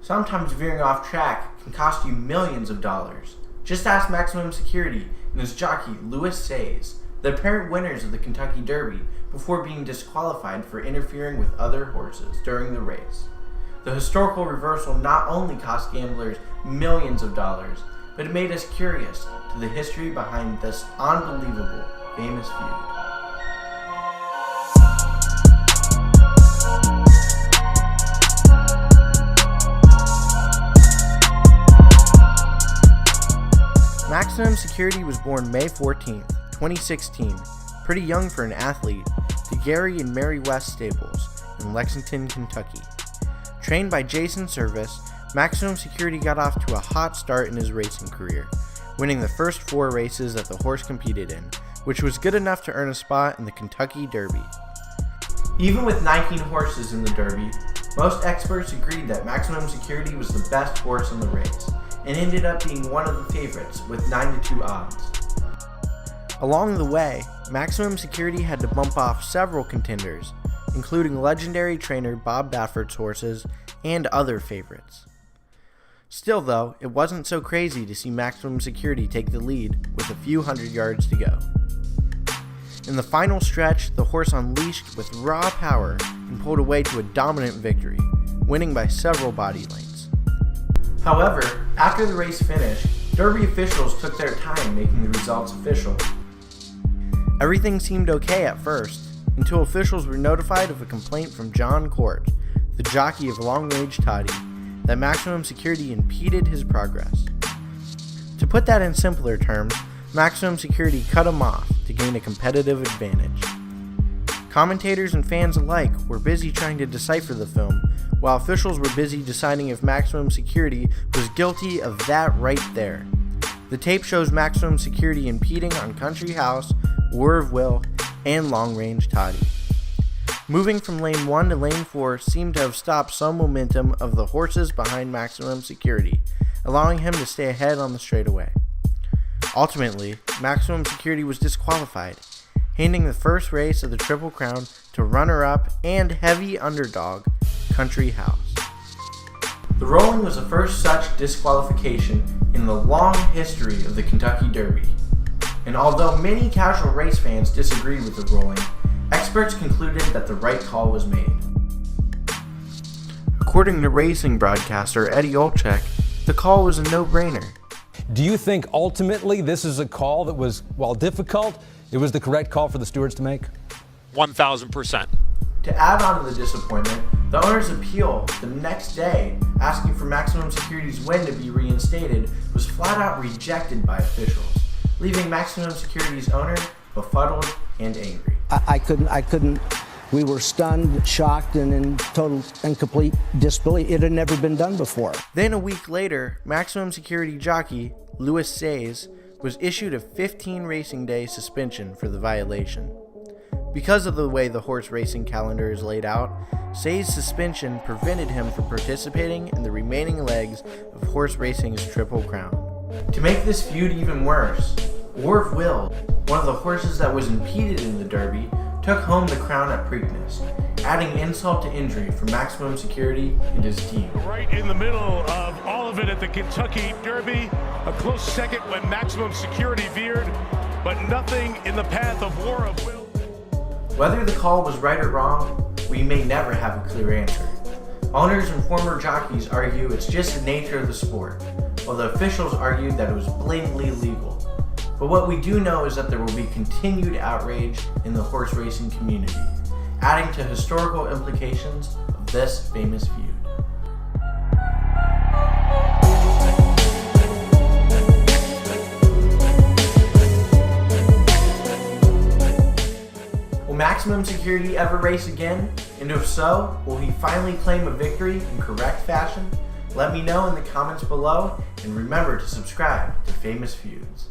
Sometimes veering off track can cost you millions of dollars. Just ask Maximum Security and his jockey Louis Says, the apparent winners of the Kentucky Derby, before being disqualified for interfering with other horses during the race. The historical reversal not only cost gamblers millions of dollars, but it made us curious to the history behind this unbelievable famous feud. Maximum Security was born May 14, 2016, pretty young for an athlete, to Gary and Mary West stables in Lexington, Kentucky. Trained by Jason Service, Maximum Security got off to a hot start in his racing career, winning the first 4 races that the horse competed in, which was good enough to earn a spot in the Kentucky Derby. Even with 19 horses in the Derby, most experts agreed that Maximum Security was the best horse in the race, and ended up being one of the favorites with 9-2 odds. Along the way, Maximum Security had to bump off several contenders, including legendary trainer Bob Baffert's horses and other favorites. Still though, it wasn't so crazy to see Maximum Security take the lead with a few hundred yards to go. In the final stretch, the horse unleashed with raw power and pulled away to a dominant victory, winning by several body lengths. However, after the race finished, Derby officials took their time making the results official. Everything seemed okay at first, until officials were notified of a complaint from John Court, the jockey of Long-Range Toddy, that Maximum Security impeded his progress. To put that in simpler terms, Maximum Security cut him off to gain a competitive advantage. Commentators and fans alike were busy trying to decipher the film, while officials were busy deciding if Maximum Security was guilty of that right there. The tape shows Maximum Security impeding on Country House, War of Will, and Long-Range Toddy. Moving from lane 1 to lane 4 seemed to have stopped some momentum of the horses behind Maximum Security, allowing him to stay ahead on the straightaway. Ultimately, Maximum Security was disqualified, handing the first race of the Triple Crown to runner-up and heavy underdog, Country House. The rolling was the first such disqualification in the long history of the Kentucky Derby. And although many casual race fans disagreed with the rolling, experts concluded that the right call was made. According to racing broadcaster Eddie Olczyk, the call was a no-brainer. Do you think ultimately this is a call that was, while difficult, it was the correct call for the stewards to make? 1,000%. To add on to the disappointment, the owner's appeal the next day, asking for Maximum Security's win to be reinstated, was flat out rejected by officials, leaving Maximum Security's owner befuddled and angry. I couldn't, we were stunned, shocked, and in total and complete disbelief. It had never been done before. Then a week later, Maximum Security jockey Louis Says was issued a 15 racing day suspension for the violation. Because of the way the horse racing calendar is laid out, Say's suspension prevented him from participating in the remaining legs of horse racing's Triple Crown. To make this feud even worse, War of Will, one of the horses that was impeded in the Derby, took home the crown at Preakness, adding insult to injury for Maximum Security and his team. Right in the middle of all of it at the Kentucky Derby, a close second when Maximum Security veered, but nothing in the path of War of Will. Whether the call was right or wrong, we may never have a clear answer. Owners and former jockeys argue it's just the nature of the sport, while the officials argued that it was blatantly illegal. But what we do know is that there will be continued outrage in the horse racing community, adding to historical implications of this famous feud. Will Maximum Security ever race again? And if so, will he finally claim a victory in correct fashion? Let me know in the comments below, and remember to subscribe to Famous Feuds.